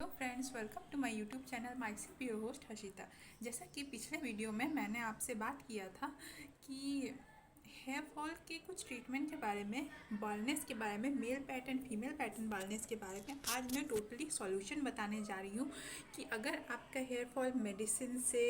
तो friends, welcome to my YouTube channel myself your host Harshita. जैसा कि पिछले वीडियो में मैंने आपसे बात किया था कि हेयर फॉल के कुछ ट्रीटमेंट के बारे में, बाल्डनेस के बारे में, male pattern female pattern baldness के बारे में आज मैं टोटली सॉल्यूशन बताने जा रही हूँ कि अगर आपका हेयर फॉल मेडिसिन से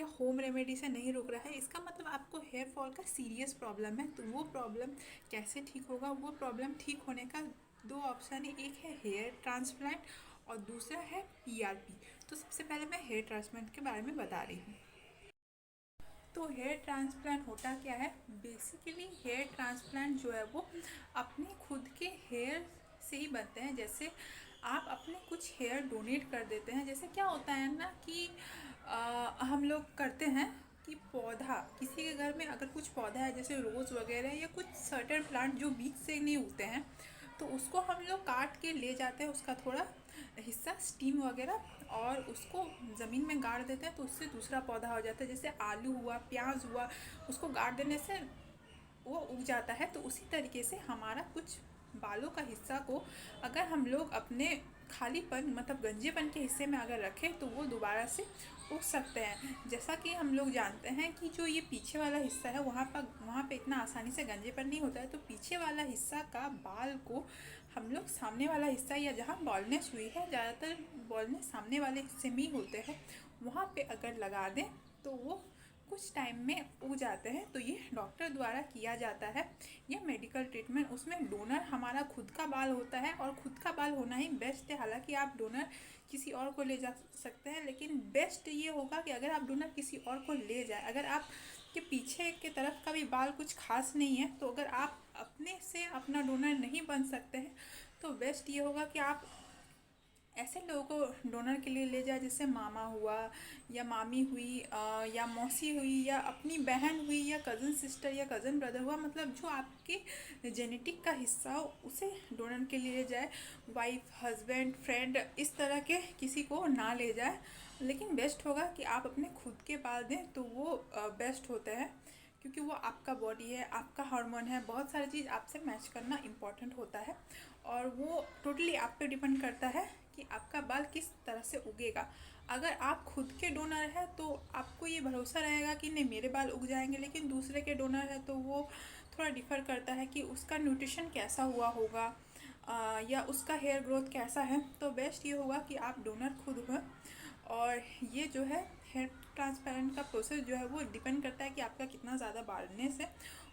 या होम रेमेडी से नहीं रुक रहा है, इसका मतलब आपको हेयर फॉल का सीरियस प्रॉब्लम है। तो वो प्रॉब्लम कैसे ठीक होगा? वो प्रॉब्लम ठीक होने का दो ऑप्शन है, एक है हेयर ट्रांसप्लांट और दूसरा है पीआरपी। तो सबसे पहले मैं हेयर ट्रांसप्लांट के बारे में बता रही हूँ। तो हेयर ट्रांसप्लांट होता क्या है? बेसिकली हेयर ट्रांसप्लांट जो है वो अपने खुद के हेयर से ही बनते हैं। जैसे आप अपने कुछ हेयर डोनेट कर देते हैं। जैसे क्या होता है ना कि हम लोग करते हैं कि पौधा, किसी के घर में अगर कुछ पौधा है जैसे रोज़ वगैरह या कुछ सर्टेन प्लांट जो बीज से नहीं उगते हैं, तो उसको हम लोग काट के ले जाते हैं, उसका थोड़ा हिस्सा स्टीम वगैरह, और उसको ज़मीन में गाड़ देते हैं तो उससे दूसरा पौधा हो जाता है। जैसे आलू हुआ, प्याज हुआ, उसको गाड़ देने से वो उग जाता है। तो उसी तरीके से हमारा कुछ बालों का हिस्सा को अगर हम लोग अपने खालीपन मतलब गंजेपन के हिस्से में अगर रखें तो वो दोबारा से उग सकते हैं। जैसा कि हम लोग जानते हैं कि जो ये पीछे वाला हिस्सा है वहाँ पे इतना आसानी से गंजेपन नहीं होता है। तो पीछे वाला हिस्सा का बाल को हम लोग सामने वाला हिस्सा, या जहाँ बॉल्डनेस हुई है, ज़्यादातर बॉल्डनेस सामने वाले हिस्से में ही होते हैं, वहाँ पे अगर लगा दें तो वो कुछ टाइम में उग जाते हैं। तो ये डॉक्टर द्वारा किया जाता है, यह मेडिकल ट्रीटमेंट। उसमें डोनर हमारा खुद का बाल होता है और खुद का बाल होना ही बेस्ट है। हालांकि आप डोनर किसी और को ले जा सकते हैं, लेकिन बेस्ट ये होगा कि अगर आप डोनर किसी और को ले जाए, अगर आप के पीछे के तरफ का भी बाल कुछ खास नहीं है, तो अगर आप अपने से अपना डोनर नहीं बन सकते हैं तो बेस्ट ये होगा कि आप ऐसे लोगों को डोनर के लिए ले जाए, जैसे मामा हुआ या मामी हुई, या मौसी हुई, या अपनी बहन हुई, या कज़न सिस्टर या कज़न ब्रदर हुआ, मतलब जो आपके जेनेटिक का हिस्सा हो उसे डोनर के लिए ले जाए। वाइफ, हस्बैंड, फ्रेंड, इस तरह के किसी को ना ले जाए। लेकिन बेस्ट होगा कि आप अपने खुद के बाल दें, तो वो बेस्ट होता है, क्योंकि वो आपका बॉडी है, आपका हार्मोन है, बहुत सारी चीज़ आपसे मैच करना इम्पॉर्टेंट होता है। और वो टोटली आप पे डिपेंड करता है कि आपका बाल किस तरह से उगेगा। अगर आप खुद के डोनर हैं तो आपको ये भरोसा रहेगा कि नहीं मेरे बाल उग जाएंगे, लेकिन दूसरे के डोनर है तो वो थोड़ा डिफ़र करता है कि उसका न्यूट्रिशन कैसा हुआ होगा, या उसका हेयर ग्रोथ कैसा है। तो बेस्ट ये होगा कि आप डोनर खुद हों। और ये जो है हेयर ट्रांसप्लांट का प्रोसेस जो है वो डिपेंड करता है कि आपका कितना ज़्यादा बाल्डनेस है,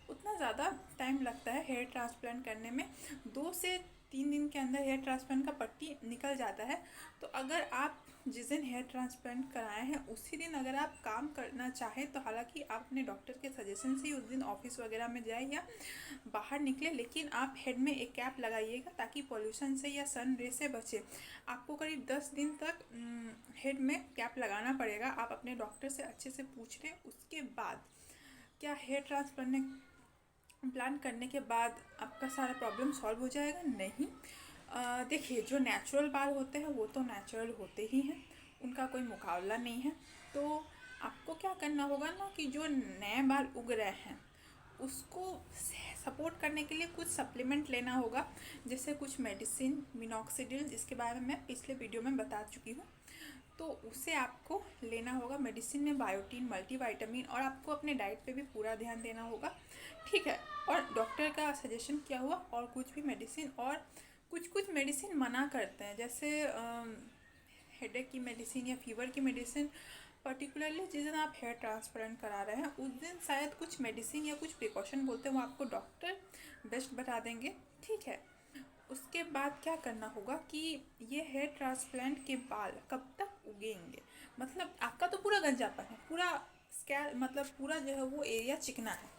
उतना ज़्यादा टाइम लगता है हेयर ट्रांसप्लांट करने में। 2 से 3 दिन के अंदर हेयर ट्रांसप्लांट का पट्टी निकल जाता है। तो अगर आप जिस दिन हेयर ट्रांसप्लांट कराए हैं उसी दिन अगर आप काम करना चाहें, तो हालांकि आप अपने डॉक्टर के सजेशन से ही उस दिन ऑफिस वगैरह में जाए या बाहर निकले, लेकिन आप हेड में एक कैप लगाइएगा ताकि पॉल्यूशन से या सन रे से बचे। आपको करीब 10 दिन तक हेड में कैप लगाना पड़ेगा। आप अपने डॉक्टर से अच्छे से पूछ लें। उसके बाद क्या हेयर ट्रांसप्लांट करने के बाद आपका सारा प्रॉब्लम सॉल्व हो जाएगा? नहीं। देखिए, जो नेचुरल बाल होते हैं वो तो नेचुरल होते ही हैं, उनका कोई मुकाबला नहीं है। तो आपको क्या करना होगा ना कि जो नए बाल उग रहे हैं उसको सपोर्ट करने के लिए कुछ सप्लीमेंट लेना होगा। जैसे कुछ मेडिसिन, मिनॉक्सिडिल, जिसके बारे में मैं पिछले वीडियो में बता चुकी हूँ, तो उसे आपको लेना होगा। मेडिसिन में बायोटीन, मल्टीविटामिन, और आपको अपने डाइट पे भी पूरा ध्यान देना होगा, ठीक है। और डॉक्टर का सजेशन क्या हुआ, और कुछ भी मेडिसिन, और कुछ कुछ मेडिसिन मना करते हैं, जैसे हेडेक की मेडिसिन या फीवर की मेडिसिन। पर्टिकुलरली जिस दिन आप हेयर ट्रांसप्लांट करा रहे हैं उस दिन शायद कुछ मेडिसिन या कुछ प्रिकॉशन बोलते हैं, वो आपको डॉक्टर बेस्ट बता देंगे, ठीक है। उसके बाद क्या करना होगा कि ये हेयर ट्रांसप्लांट के बाल कब तक उगेंगे, मतलब आपका तो पूरा गंजापन है, पूरा स्कैल मतलब पूरा जो है वो एरिया चिकना है,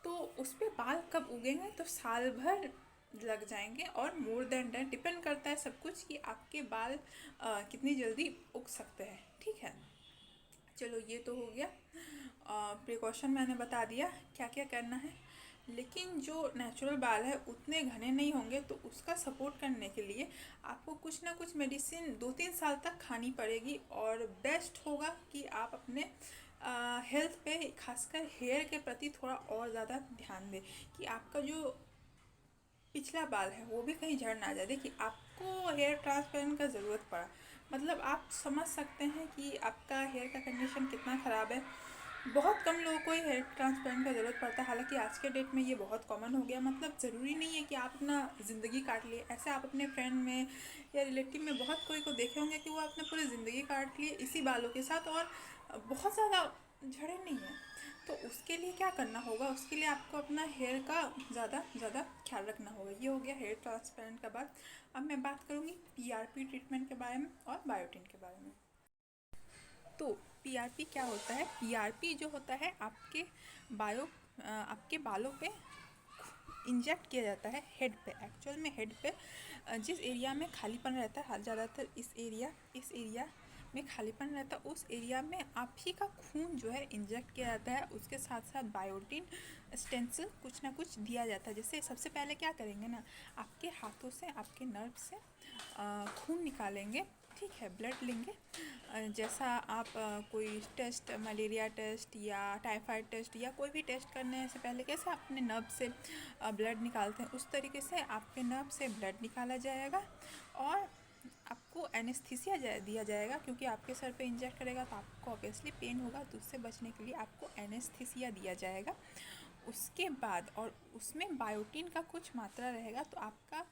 तो उस पर बाल कब उगेंगे? तो साल भर लग जाएंगे। और मोर देन डैट डिपेंड करता है सब कुछ कि आपके बाल कितनी जल्दी उग सकते हैं, ठीक है। चलो, ये तो हो गया। प्रिकॉशन मैंने बता दिया क्या क्या करना है। लेकिन जो नेचुरल बाल है उतने घने नहीं होंगे, तो उसका सपोर्ट करने के लिए आपको कुछ ना कुछ मेडिसिन 2-3 साल तक खानी पड़ेगी। और बेस्ट होगा कि आप अपने हेल्थ पे, खासकर हेयर के प्रति थोड़ा और ज़्यादा ध्यान दें कि आपका जो पिछला बाल है वो भी कहीं झड़ ना जाए। देखिए, आपको हेयर ट्रांसप्लांट का ज़रूरत पड़ा, मतलब आप समझ सकते हैं कि आपका हेयर का कंडीशन कितना ख़राब है। बहुत कम लोगों को ही हेयर ट्रांसप्लांट का ज़रूरत पड़ता है, हालांकि आज के डेट में ये बहुत कॉमन हो गया। मतलब ज़रूरी नहीं है कि आप अपना ज़िंदगी काट लिए। ऐसे आप अपने फ्रेंड में या रिलेटिव में बहुत कोई को देखे होंगे कि वो अपने पूरी ज़िंदगी काट लिए इसी बालों के साथ, और बहुत ज़्यादा झड़े नहीं है। तो उसके लिए क्या करना होगा, उसके लिए आपको अपना हेयर का ज़्यादा ख्याल रखना होगा। ये हो गया हेयर ट्रांसप्लांट का बात। अब मैं बात करूँगी पीआरपी ट्रीटमेंट के बारे में और बायोटिन के बारे में। तो पीआरपी क्या होता है? पीआरपी जो होता है आपके बालों पे इंजेक्ट किया जाता है हेड पे। एक्चुअल में हेड पे जिस एरिया में खालीपन रहता है, ज़्यादातर इस एरिया में खालीपन रहता है, उस एरिया में आप ही का खून जो है इंजेक्ट किया जाता है। उसके साथ साथ बायोटिन स्टेंसिल कुछ ना कुछ दिया जाता है। जैसे सबसे पहले क्या करेंगे ना, आपके हाथों से, आपके नर्व से खून निकालेंगे, ठीक है, ब्लड लेंगे। जैसा आप कोई टेस्ट, मलेरिया टेस्ट या टाइफाइड टेस्ट या कोई भी टेस्ट करने से पहले कैसे आप अपने नर्व से ब्लड निकालते हैं, उस तरीके से आपके नर्व से ब्लड निकाला जाएगा। और आपको एनेस्थीसिया दिया जाएगा, क्योंकि आपके सर पे इंजेक्ट करेगा तो आपको ऑब्वियसली पेन होगा, तो उससे बचने के लिए आपको एनेस्थीसिया दिया जाएगा। उसके बाद और उसमें बायोटिन का कुछ मात्रा रहेगा, तो आपका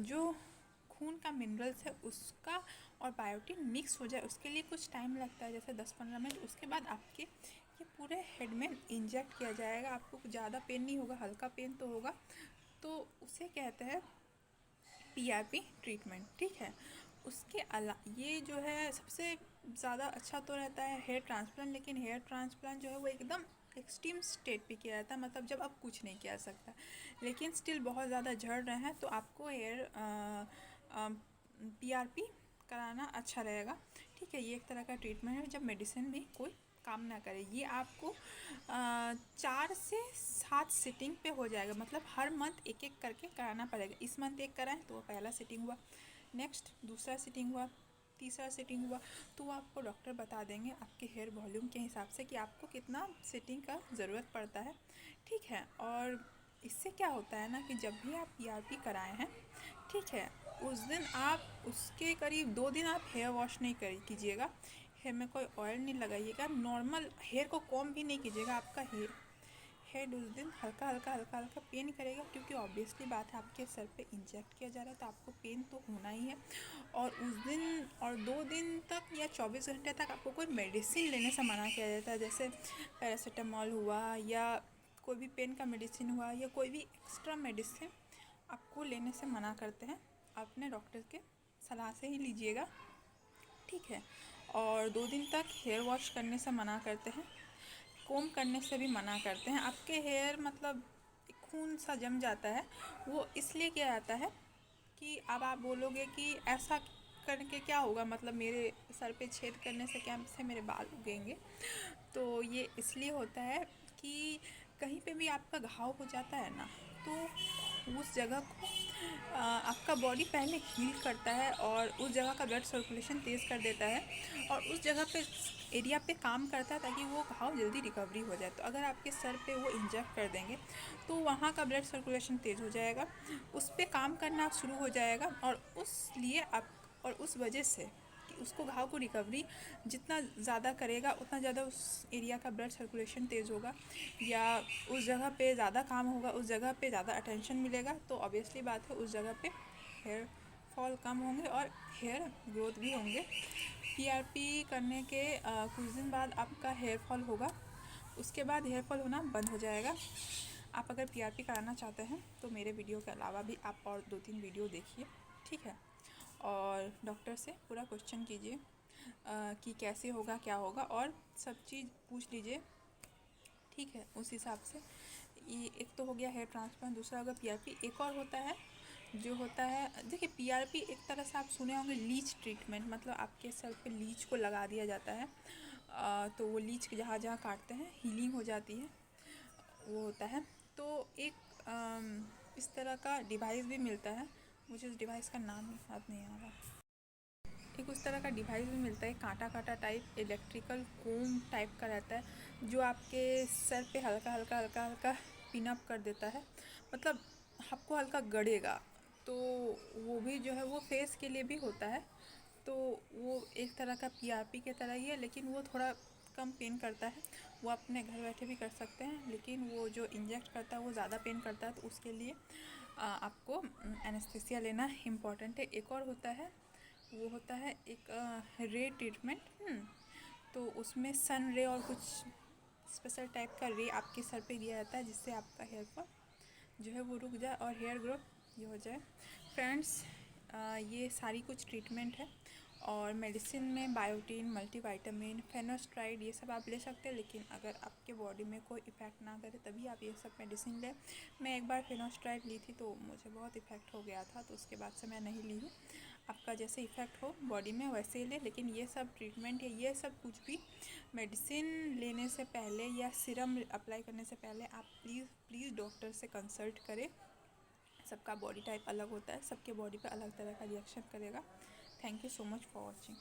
जो खून का मिनरल्स है उसका और बायोटिन मिक्स हो जाए, उसके लिए कुछ टाइम लगता है, जैसे 10-15 मिनट। उसके बाद आपके ये पूरे हेड में इंजेक्ट किया जाएगा। आपको ज़्यादा पेन नहीं होगा, हल्का पेन तो होगा। तो उसे कहते हैं पीआरपी ट्रीटमेंट, ठीक है। उसके अलावा ये जो है सबसे ज़्यादा अच्छा तो रहता है हेयर ट्रांसप्लांट, लेकिन हेयर ट्रांसप्लांट जो है वो एकदम एक्सट्रीम स्टेट पे किया जाता है, मतलब जब आप कुछ नहीं किया सकता, लेकिन स्टिल बहुत ज़्यादा झड़ रहे हैं, तो आपको हेयर पीआरपी कराना अच्छा रहेगा, ठीक है। ये एक तरह का ट्रीटमेंट है जब मेडिसिन भी कोई काम ना करे। ये आपको 4 से 7 सिटिंग पे हो जाएगा, मतलब हर मंथ एक एक करके कराना पड़ेगा। इस मंथ एक कराएं तो वो पहला सिटिंग हुआ, नेक्स्ट दूसरा सिटिंग हुआ, तीसरा सिटिंग हुआ, तो वो आपको डॉक्टर बता देंगे आपके हेयर वॉल्यूम के हिसाब से कि आपको कितना सिटिंग का ज़रूरत पड़ता है, ठीक है। और इससे क्या होता है ना कि जब भी आप पीआरपी कराए हैं, ठीक है, उस दिन आप उसके करीब 2 दिन आप हेयर वॉश नहीं कीजिएगा, हेयर में कोई ऑयल नहीं लगाइएगा, नॉर्मल हेयर को कॉम्ब भी नहीं कीजिएगा। आपका हेड उस दिन हल्का पेन करेगा, क्योंकि ऑब्वियसली बात है आपके सर पे इंजेक्ट किया जा रहा है, तो आपको पेन तो होना ही है। और उस दिन और 2 दिन तक या 24 घंटे तक आपको कोई मेडिसिन लेने से मना किया जाता है, जैसे पैरासीटामॉल हुआ या कोई भी पेन का मेडिसिन हुआ या कोई भी एक्स्ट्रा मेडिसिन आपको लेने से मना करते हैं। अपने डॉक्टर के सलाह से ही लीजिएगा, ठीक है। और 2 दिन तक हेयर वॉश करने से मना करते हैं, कोम करने से भी मना करते हैं। आपके हेयर मतलब खून सा जम जाता है, वो इसलिए किया जाता है कि अब आप बोलोगे कि ऐसा करके क्या होगा, मतलब मेरे सर पे छेद करने से क्या से मेरे बाल उगेंगे। तो ये इसलिए होता है कि कहीं पे भी आपका घाव हो जाता है ना, तो उस जगह को आपका बॉडी पहले हील करता है और उस जगह का ब्लड सर्कुलेशन तेज़ कर देता है, और उस जगह पे एरिया पे काम करता है ताकि वो घाव जल्दी रिकवरी हो जाए। तो अगर आपके सर पे वो इंजेक्ट कर देंगे तो वहाँ का ब्लड सर्कुलेशन तेज़ हो जाएगा, उस पर काम करना शुरू हो जाएगा, और उस वजह से कि उसको घाव को रिकवरी जितना ज़्यादा करेगा उतना ज़्यादा उस एरिया का ब्लड सर्कुलेशन तेज़ होगा, या उस जगह पे ज़्यादा काम होगा, उस जगह पे ज़्यादा अटेंशन मिलेगा, तो ऑब्वियसली बात है उस जगह पे हेयर फॉल कम होंगे और हेयर ग्रोथ भी होंगे। पीआरपी करने के कुछ दिन बाद आपका हेयर फॉल होगा, उसके बाद हेयर फॉल होना बंद हो जाएगा। आप अगर पीआरपी कराना चाहते हैं तो मेरे वीडियो के अलावा भी आप और 2-3 वीडियो देखिए, ठीक है। और डॉक्टर से पूरा क्वेश्चन कीजिए कि कैसे होगा, क्या होगा, और सब चीज़ पूछ लीजिए, ठीक है। उस हिसाब से ये एक तो हो गया हेयर ट्रांसप्लांट, दूसरा होगा पीआरपी। एक और होता है जो होता है, देखिए पीआरपी एक तरह से आप सुने होंगे लीच ट्रीटमेंट, मतलब आपके सर पे लीच को लगा दिया जाता है। तो वो लीच जहाँ जहाँ काटते हैं हीलिंग हो जाती है, वो होता है। तो एक इस तरह का डिवाइस भी मिलता है, मुझे उस डिवाइस का नाम याद नहीं आ रहा। एक उस तरह का डिवाइस भी मिलता है, कांटा कांटा टाइप इलेक्ट्रिकल कोम टाइप का रहता है, जो आपके सर पे हल्का हल्का हल्का हल्का पिन अप कर देता है, मतलब आपको हल्का गड़ेगा। तो वो भी जो है वो फेस के लिए भी होता है, तो वो एक तरह का PRP के तरह ही है, लेकिन वो थोड़ा कम पेन करता है। वो अपने घर बैठे भी कर सकते हैं, लेकिन वो जो इंजेक्ट करता है वो ज़्यादा पेन करता है, तो उसके लिए आपको एनेस्थीसिया लेना इम्पॉर्टेंट है। एक और होता है, वो होता है एक रे ट्रीटमेंट। तो उसमें सन रे और कुछ स्पेशल टाइप का रे आपके सर पे दिया जाता है, जिससे आपका हेयर फॉल जो है वो रुक जाए और हेयर ग्रोथ ये हो जाए। फ्रेंड्स, ये सारी कुछ ट्रीटमेंट है। और मेडिसिन में बायोटीन, मल्टीविटामिन, फेनोस्ट्राइड ये सब आप ले सकते हैं, लेकिन अगर आपके बॉडी में कोई इफ़ेक्ट ना करे तभी आप ये सब मेडिसिन लें। मैं एक बार फेनोस्ट्राइड ली थी तो मुझे बहुत इफ़ेक्ट हो गया था, तो उसके बाद से मैं नहीं ली हूँ। आपका जैसे इफ़ेक्ट हो बॉडी में वैसे ही ले, लेकिन ये सब ट्रीटमेंट या ये सब कुछ भी मेडिसिन लेने से पहले या सीरम अप्लाई करने से पहले आप प्लीज़ डॉक्टर से कंसल्ट करें। सबका बॉडी टाइप अलग होता है, सबके बॉडी पे अलग तरह का रिएक्शन करेगा। Thank you so much for watching.